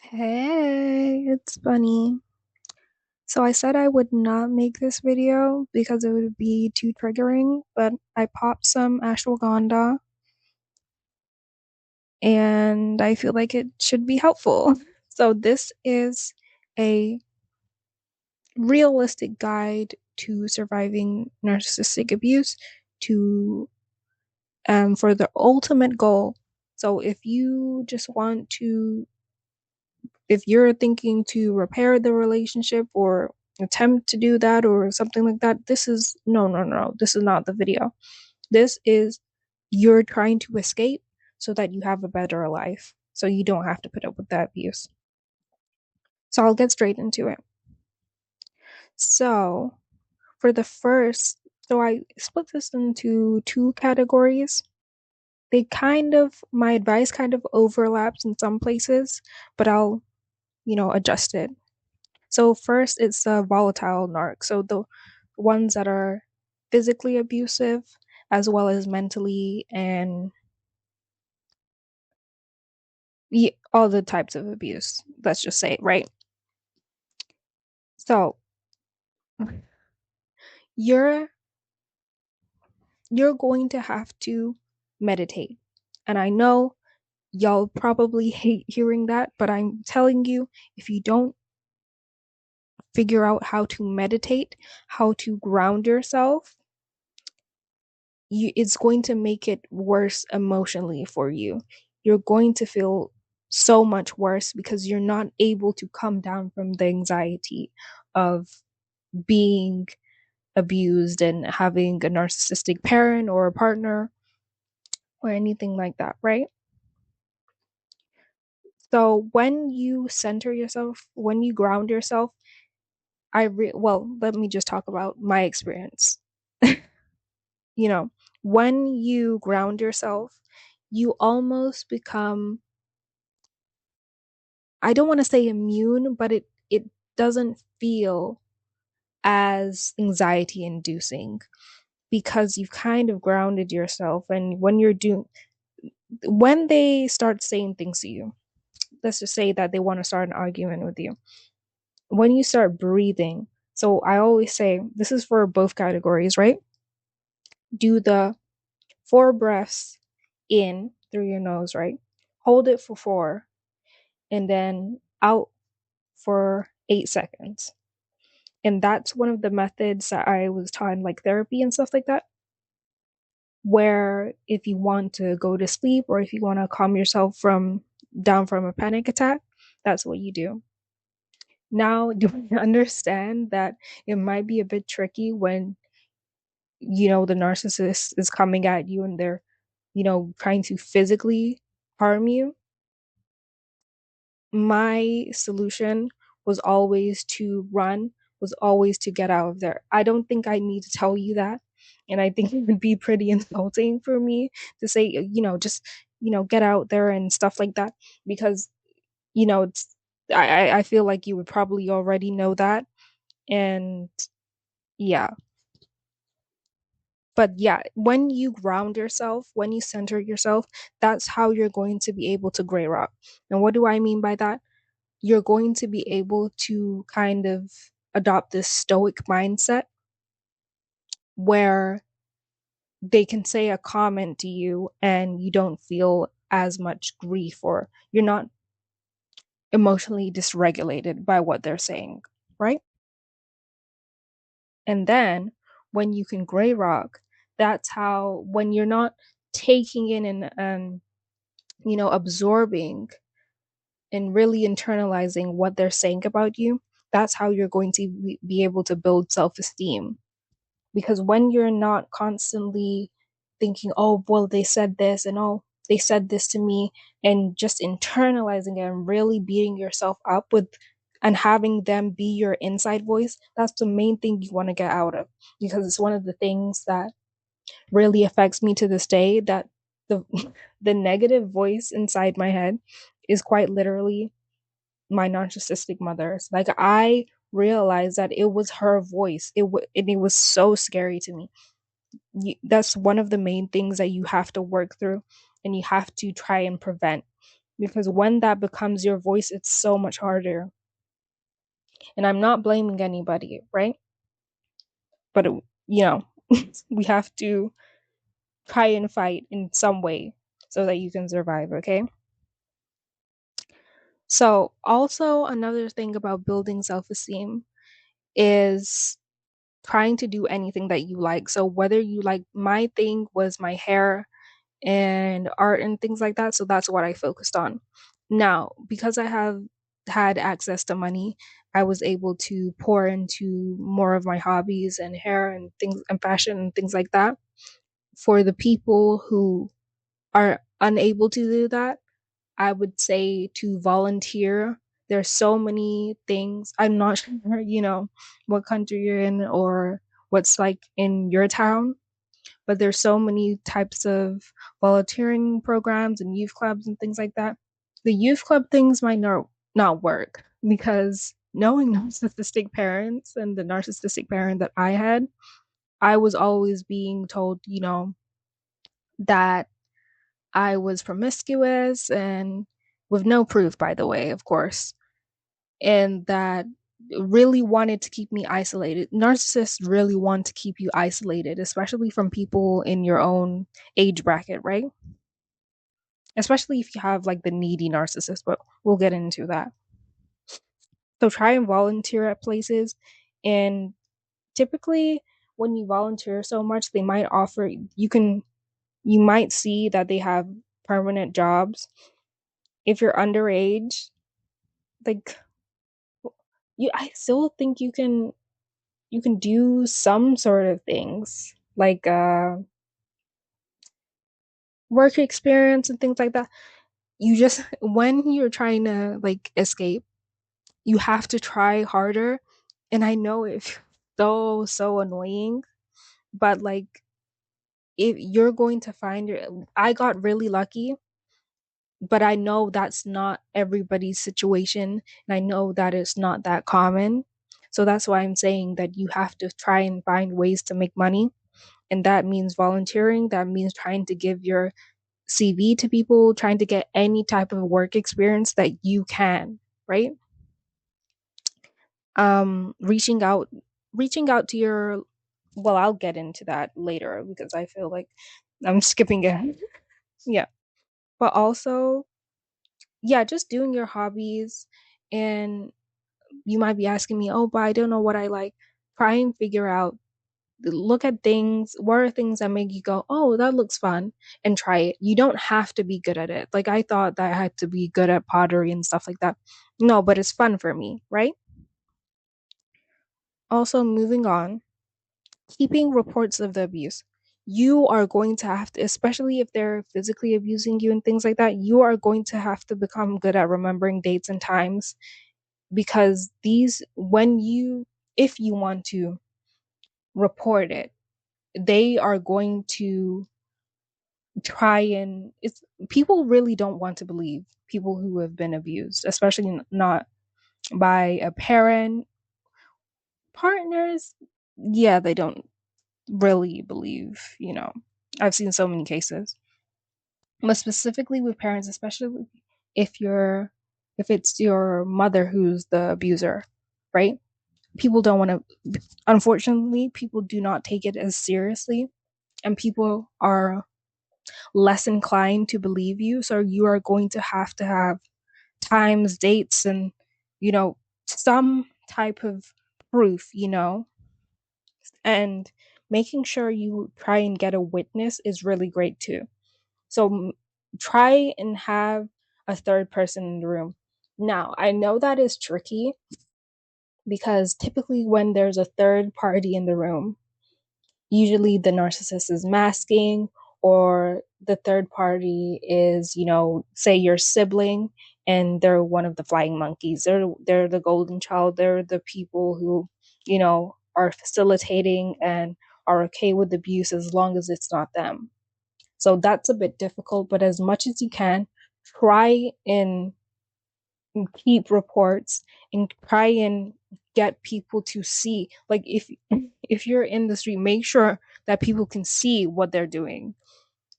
Hey, it's funny. So I said I would not make this video because it would be too triggering, but I popped some ashwagandha and I feel like it should be helpful. So this is a realistic guide to surviving narcissistic abuse to for the ultimate goal. So if you're thinking to repair the relationship or attempt to do that or something like that, this is no, no, no. This is not the video. This is you're trying to escape so that you have a better life, so you don't have to put up with that abuse. So I'll get straight into it. So for the first, so I split this into two categories. My advice kind of overlaps in some places, but I'll, adjust it. So first, it's a volatile narc. So the ones that are physically abusive as well as mentally and all the types of abuse. Let's just say, right? So you're you're going to have to meditate. And I know y'all probably hate hearing that, but I'm telling you, if you don't figure out how to meditate, how to ground yourself, it's going to make it worse emotionally for you. You're going to feel so much worse because you're not able to come down from the anxiety of being abused and having a narcissistic parent or a partner or anything like that, right? So when you center yourself, when you ground yourself, let me just talk about my experience. You know, when you ground yourself, you almost become, I don't want to say immune, but it doesn't feel as anxiety inducing because you've kind of grounded yourself. And when they start saying things to you, let's just say that they want to start an argument with you, when you start breathing, so I always say this is for both categories, right? Do the 4 breaths in through your nose, right? Hold it for 4 and then out for 8 seconds. And that's one of the methods that I was taught in like therapy and stuff like that, where if you want to go to sleep or if you want to calm yourself from down from a panic attack, that's what you do. Now, do you understand that it might be a bit tricky when, the narcissist is coming at you and they're, trying to physically harm you? My solution was always to run, was always to get out of there. I don't think I need to tell you that. And I think it would be pretty insulting for me to say, just, get out there and stuff like that. Because, it's, I feel like you would probably already know that. And yeah. But yeah, when you ground yourself, when you center yourself, that's how you're going to be able to gray rock. And what do I mean by that? You're going to be able to kind of adopt this stoic mindset where they can say a comment to you and you don't feel as much grief or you're not emotionally dysregulated by what they're saying, right? And then when you can gray rock, that's how, when you're not taking in and absorbing and really internalizing what they're saying about you, that's how you're going to be able to build self-esteem. Because when you're not constantly thinking, oh, well, they said this and oh, they said this to me, and just internalizing it and really beating yourself up with and having them be your inside voice, that's the main thing you want to get out of. Because it's one of the things that really affects me to this day, that the the negative voice inside my head is quite literally my narcissistic mother's. Like, I realized that it was her voice. And it was so scary to me. That's one of the main things that you have to work through and you have to try and prevent. because when that becomes your voice, it's so much harder. And I'm not blaming anybody, right? But you know, we have to try and fight in some way so that you can survive, okay? So, also another thing about building self-esteem is trying to do anything that you like. So, whether you like, my thing was my hair and art and things like that, so that's what I focused on. Now, because I have had access to money, I was able to pour into more of my hobbies and hair and things and fashion and things like that. For the people who are unable to do that, I would say to volunteer. There's so many things. I'm not sure, what country you're in or what's like in your town, but there's so many types of volunteering programs and youth clubs and things like that. The youth club things might not work because knowing narcissistic parents and the narcissistic parent that I had, I was always being told, that I was promiscuous and with no proof, by the way, of course, and that really wanted to keep me isolated. Narcissists really want to keep you isolated, especially from people in your own age bracket, right? Especially if you have like the needy narcissist, but we'll get into that. So try and volunteer at places, and typically when you volunteer so much, they might offer you might see that they have permanent jobs. If you're underage, like I still think you can do some sort of things like work experience and things like that. You just when you're trying to like escape, you have to try harder. And I know it's so annoying, but like if you're going to find your I got really lucky, but I know that's not everybody's situation, and I know that it's not that common. So that's why I'm saying that you have to try and find ways to make money. And that means volunteering, that means trying to give your CV to people, trying to get any type of work experience that you can, right? Reaching out to your well, I'll get into that later because I feel like I'm skipping ahead. Yeah. But also, yeah, just doing your hobbies. And you might be asking me, oh, but I don't know what I like. Try and figure out, look at things, what are things that make you go, oh, that looks fun, and try it. You don't have to be good at it. Like I thought that I had to be good at pottery and stuff like that. No, but it's fun for me, right? Also, moving on, keeping reports of the abuse. You are going to have to, especially if they're physically abusing you and things like that, you are going to have to become good at remembering dates and times, because if you want to report it, they are going to try and it's people really don't want to believe people who have been abused, especially not by a parent. Partners, yeah, they don't really believe. I've seen so many cases, but specifically with parents, especially if you're if it's your mother who's the abuser, right? People don't want to, unfortunately, people do not take it as seriously, and people are less inclined to believe you. So you are going to have times, dates, and, you know, some type of proof. And making sure you try and get a witness is really great too. So try and have a third person in the room. Now, I know that is tricky because typically when there's a third party in the room, usually the narcissist is masking, or the third party is, say your sibling, and they're one of the flying monkeys. They're the golden child. They're the people who, are facilitating and are okay with abuse as long as it's not them. So that's a bit difficult, but as much as you can, try and keep reports and try and get people to see, like, if you're in the street, make sure that people can see what they're doing.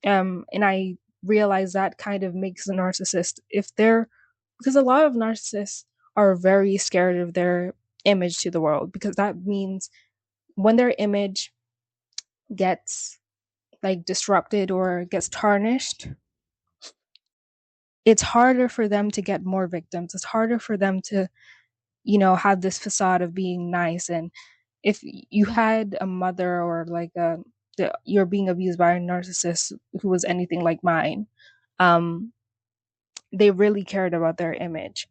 And I realize that kind of makes a narcissist, if they're, because a lot of narcissists are very scared of their image to the world, because that means when their image gets like disrupted or gets tarnished, it's harder for them to get more victims. It's harder for them to, have this facade of being nice. And if you had a mother or like you're being abused by a narcissist who was anything like mine, um, they really cared about their image,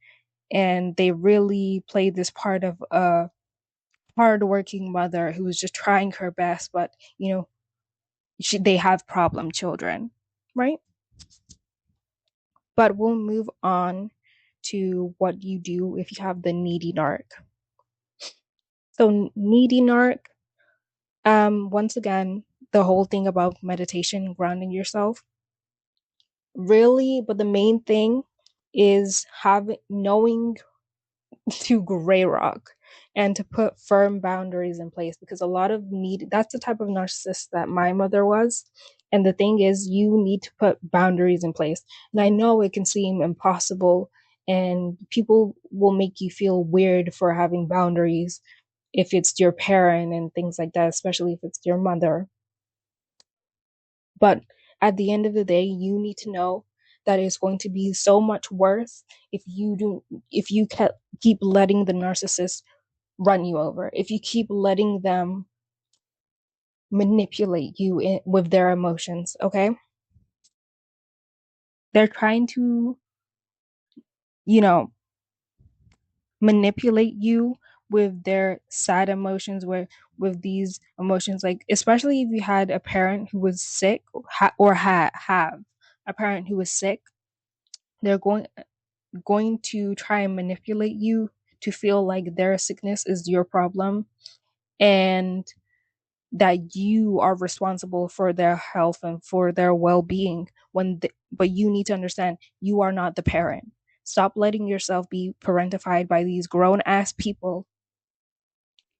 and they really played this part of a hardworking mother who was just trying her best, but they have problem children, right? But we'll move on to what you do if you have the needy narc. So needy narc, once again, the whole thing about meditation, grounding yourself, really, but the main thing is having knowing to gray rock and to put firm boundaries in place, because a lot of need, that's the type of narcissist that my mother was. And the thing is, you need to put boundaries in place. And I know it can seem impossible, and people will make you feel weird for having boundaries if it's your parent and things like that, especially if it's your mother. But at the end of the day, you need to know that it's going to be so much worse if you keep letting the narcissist run you over, if you keep letting them manipulate you with their emotions, okay? They're trying to, you know, manipulate you with their sad emotions, with these emotions, like especially if you had a parent who was sick, have a parent who was sick, they're going to try and manipulate you to feel like their sickness is your problem, and that you are responsible for their health and for their well-being, but you need to understand you are not the parent. Stop letting yourself be parentified by these grown ass people,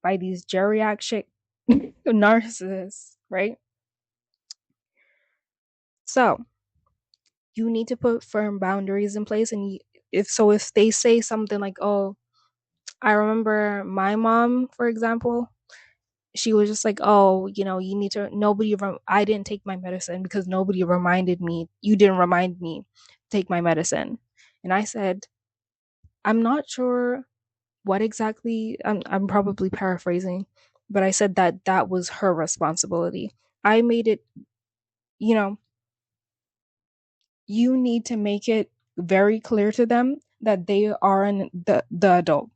by these geriatric narcissists, right? So you need to put firm boundaries in place. And if they say something like, oh, I remember my mom, for example, she was just like, oh, you need to, I didn't take my medicine because nobody reminded me. You didn't remind me to take my medicine. And I said, I'm not sure what exactly, I'm probably paraphrasing, but I said that that was her responsibility. I made it, you know, you need to make it very clear to them that they are the adult.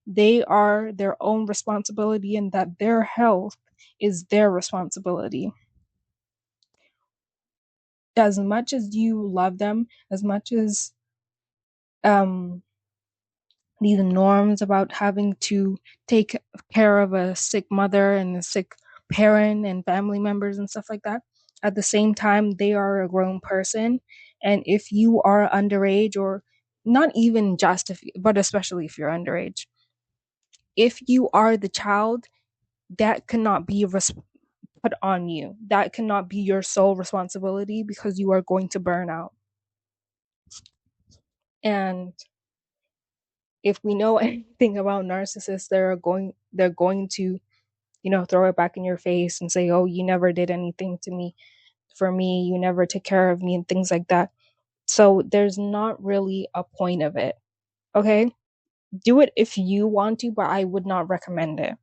They are their own responsibility, and that their health is their responsibility. As much as you love them, as much as um these norms about having to take care of a sick mother and a sick parent and family members and stuff like that, at the same time they are a grown person. And if you are underage, or not even just if, but especially if you're underage, if you are the child, that cannot be put on you. That cannot be your sole responsibility, because you are going to burn out. And if we know anything about narcissists, they're going to, throw it back in your face and say, oh, you never did anything to me, for me, you never took care of me, and things like that. So there's not really a point of it. Okay, do it if you want to, but I would not recommend it,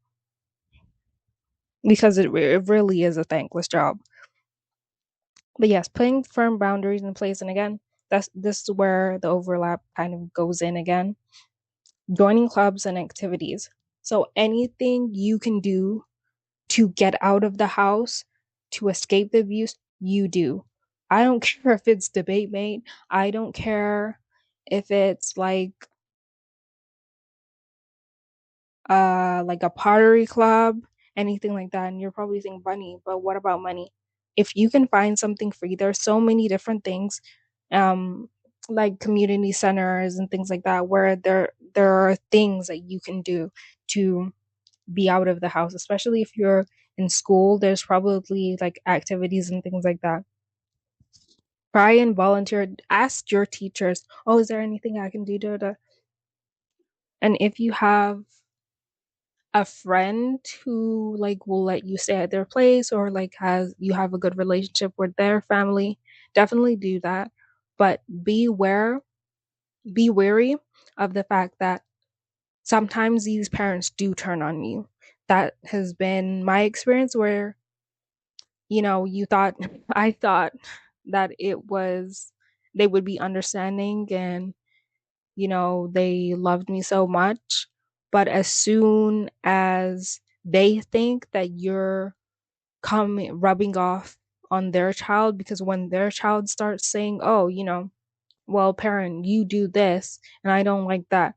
because it really is a thankless job. But yes, putting firm boundaries in place, and again, this is where the overlap kind of goes in again. Joining clubs and activities. So anything you can do to get out of the house, to escape the abuse, you do. I don't care if it's debate mate. I don't care if it's like a pottery club, anything like that. And you're probably thinking, Bunny, but what about money? If you can find something free, there's so many different things, um, like community centers and things like that, where there are things that you can do to be out of the house, especially if you're in school. There's probably like activities and things like that. Try and volunteer. Ask your teachers, oh, is there anything I can do? And if you have a friend who like will let you stay at their place, or like has you have a good relationship with their family, definitely do that. But be wary of the fact that sometimes these parents do turn on you. That has been my experience where, you thought, I thought that it was, they would be understanding and, they loved me so much. But as soon as they think that you're coming, rubbing off on their child, because when their child starts saying, oh, well, parent, you do this, and I don't like that.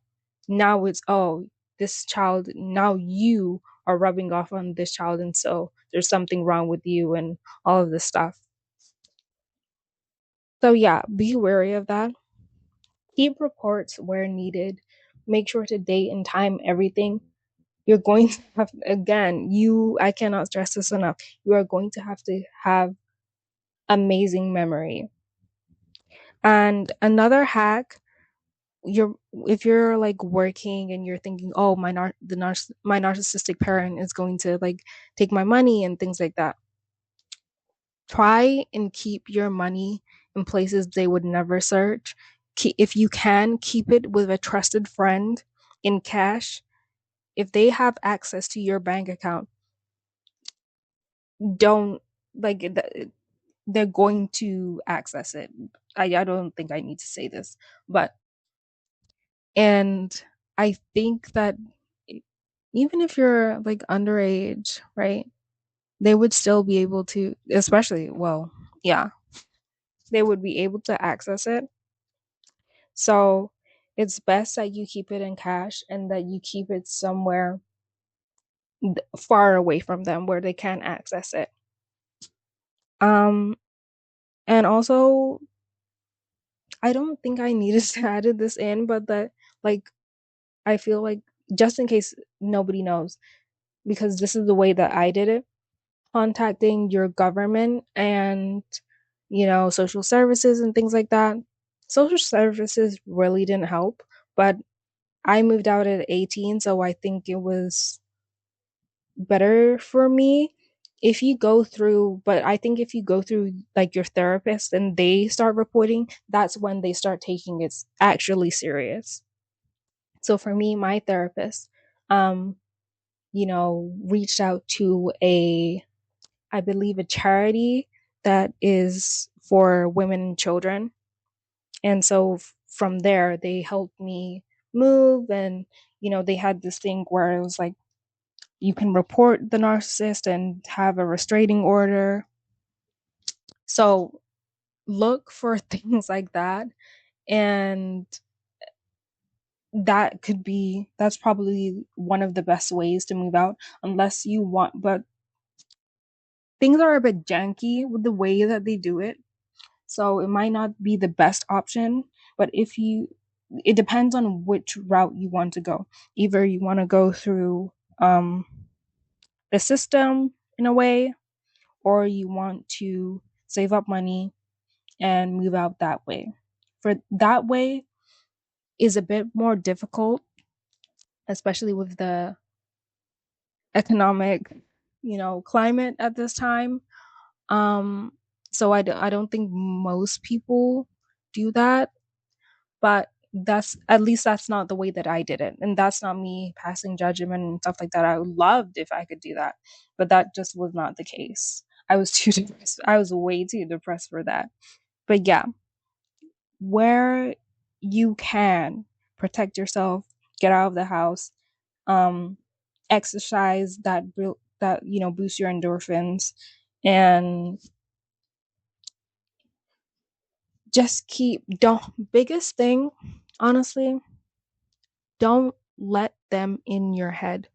Now it's, oh, this child, now you are rubbing off on this child, and so there's something wrong with you, and all of this stuff. So, yeah, be wary of that. Keep reports where needed. Make sure to date and time everything. You're going to have, again, I cannot stress this enough. You are going to have amazing memory. And another hack, you're if you're like working and you're thinking, oh, my narcissistic parent is going to like take my money and things like that, try and keep your money in places they would never search. If you can, keep it with a trusted friend in cash. If they have access to your bank account, don't like they're going to access it. I don't think I need to say this, but and I think that e- even if you're like underage, right, they would still be able to, especially, well, yeah, they would be able to access it. So it's best that you keep it in cash and that you keep it somewhere far away from them where they can't access it. Um, and also, I don't think I needed to add this in, but that, like, I feel like, just in case nobody knows, because this is the way that I did it, contacting your government and, social services and things like that. Social services really didn't help, but I moved out at 18, so I think it was better for me. But I think if you go through like your therapist and they start reporting, that's when they start taking it actually serious. So for me, my therapist, um, reached out to I believe, a charity that is for women and children. And so from there, they helped me move. And, they had this thing where it was like, you can report the narcissist and have a restraining order. So look for things like that. And that's probably one of the best ways to move out, unless you want, but things are a bit janky with the way that they do it. So it might not be the best option, but it depends on which route you want to go. Either you want to go through the system in a way, or you want to save up money and move out that way. For that way is a bit more difficult, especially with the economic, climate at this time. Um, so I don't think most people do that, but that's not the way that I did it. And that's not me passing judgment and stuff like that. I loved if I could do that, but that just was not the case. I was too depressed. I was way too depressed for that. But yeah, where you can protect yourself, get out of the house, um, exercise that boost your endorphins, and just keep don't biggest thing, honestly, don't let them in your head.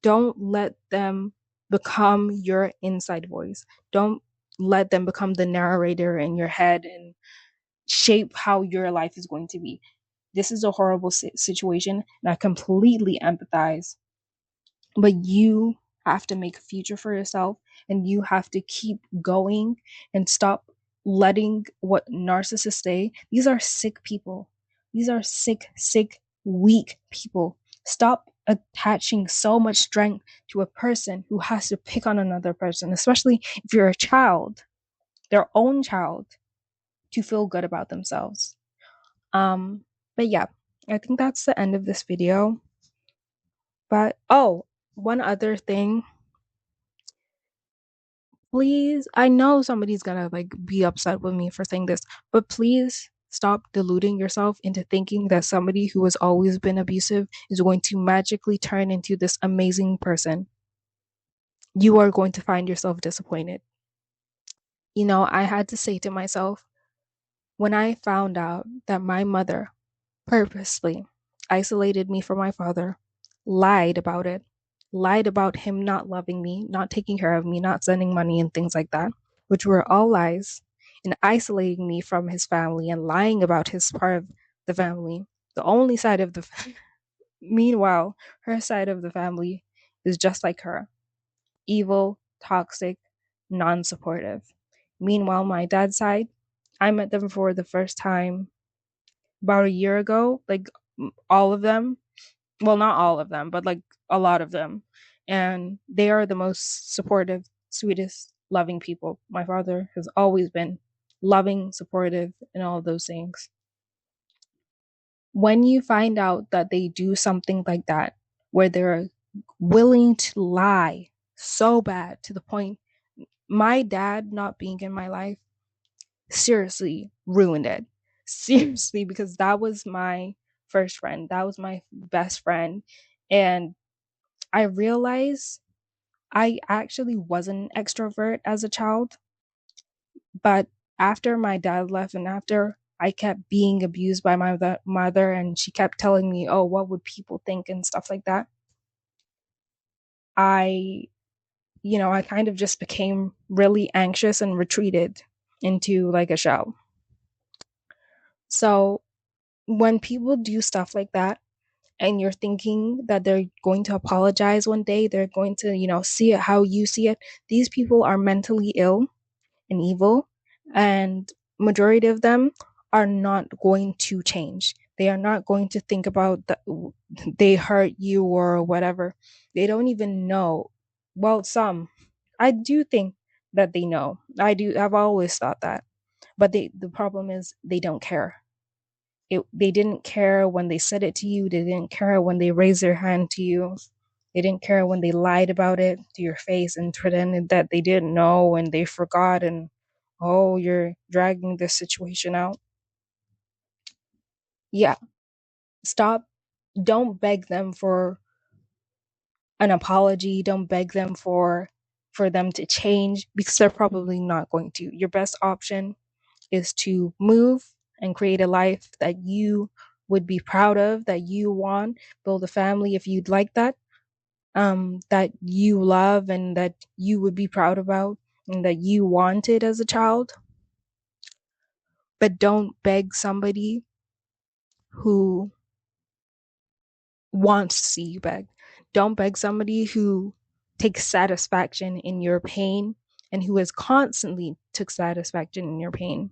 Don't let them become your inside voice. Don't let them become the narrator in your head and shape how your life is going to be. This is a horrible situation, and I completely empathize. But you have to make a future for yourself, and you have to keep going and stop letting what narcissists say. These are sick people. These are sick, weak people. Stop attaching so much strength to a person who has to pick on another person, especially if you're a child, their own child, to feel good about themselves. But yeah, I think that's the end of this video. But oh, one other thing. Please, I know somebody's gonna like be upset with me for saying this, but please stop deluding yourself into thinking that somebody who has always been abusive is going to magically turn into this amazing person. You are going to find yourself disappointed. You know, I had to say to myself, when I found out that my mother purposely isolated me from my father, lied about it, lied about him not loving me, not taking care of me, not sending money and things like that, which were all lies, and isolating me from his family and lying about his part of the family, the only side of the meanwhile, her side of the family is just like her, evil, toxic, non-supportive. Meanwhile, my dad's side, I met them for the first time about a year ago, like all of them. Well, not all of them, but like a lot of them. And they are the most supportive, sweetest, loving people. My father has always been loving, supportive, and all of those things. When you find out that they do something like that, where they're willing to lie so bad to the point, my dad not being in my life seriously ruined it. Seriously, because that was my first friend. That was my best friend. And I realized I actually was an extrovert as a child. But after my dad left and after I kept being abused by my mother and she kept telling me, oh, what would people think and stuff like that, I, I kind of just became really anxious and retreated into like a shell. So when people do stuff like that, and you're thinking that they're going to apologize one day, they're going to, see it how you see it, these people are mentally ill and evil, and majority of them are not going to change. They are not going to think about that they hurt you or whatever. They don't even know. Well, some. I do think that they know. I've always thought that. But the problem is they don't care. They didn't care when they said it to you. They didn't care when they raised their hand to you. They didn't care when they lied about it to your face and pretended that they didn't know and they forgot, and oh, you're dragging this situation out. Yeah, stop. Don't beg them for an apology. Don't beg them for them to change, because they're probably not going to. Your best option is to move and create a life that you would be proud of, that you want, build a family if you'd like that, that you love and that you would be proud about and that you wanted as a child. But don't beg somebody who wants to see you beg. Don't beg somebody who takes satisfaction in your pain and who has constantly took satisfaction in your pain.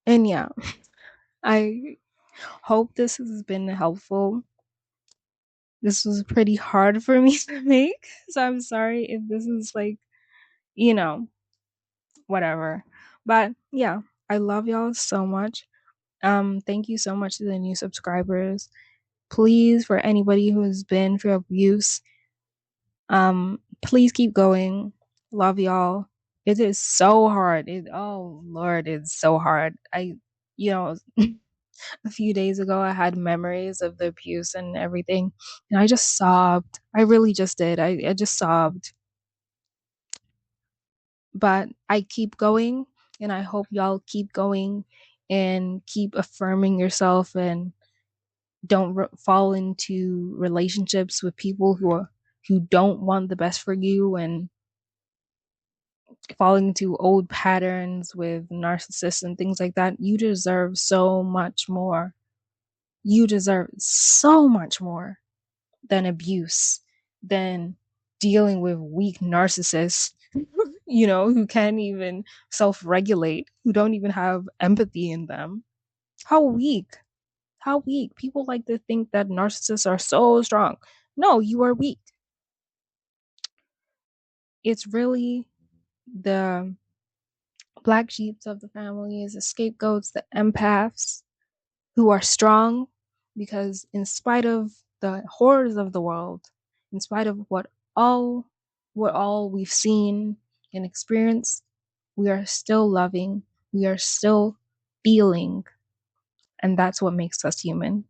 And yeah, I hope this has been helpful. This was pretty hard for me to make, so I'm sorry if this is like, you know, whatever. But yeah, I love y'all so much. Thank you so much to the new subscribers. Please, for anybody who has been through abuse, please keep going. Love y'all. It is so hard. Oh Lord, it's so hard. You know, a few days ago I had memories of the abuse and everything, and I just sobbed. I really just did. I just sobbed. But I keep going, and I hope y'all keep going and keep affirming yourself, and don't fall into relationships with people who don't want the best for you, and falling into old patterns with narcissists and things like that. You deserve so much more. You deserve so much more than abuse, than dealing with weak narcissists. who can't even self regulate, who don't even have empathy in them. How weak. How weak. People like to think that narcissists are so strong. No, you are weak. It's really the black sheeps of the families, the scapegoats, the empaths who are strong because, in spite of the horrors of the world, in spite of what all we've seen and experienced, we are still loving, we are still feeling, and that's what makes us human.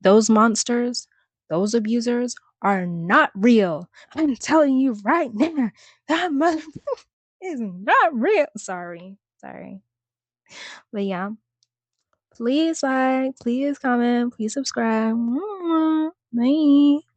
Those monsters, those abusers are not real. I'm telling you right now, that mother is not real. Sorry. But yeah, please like, please comment, please subscribe. Bye.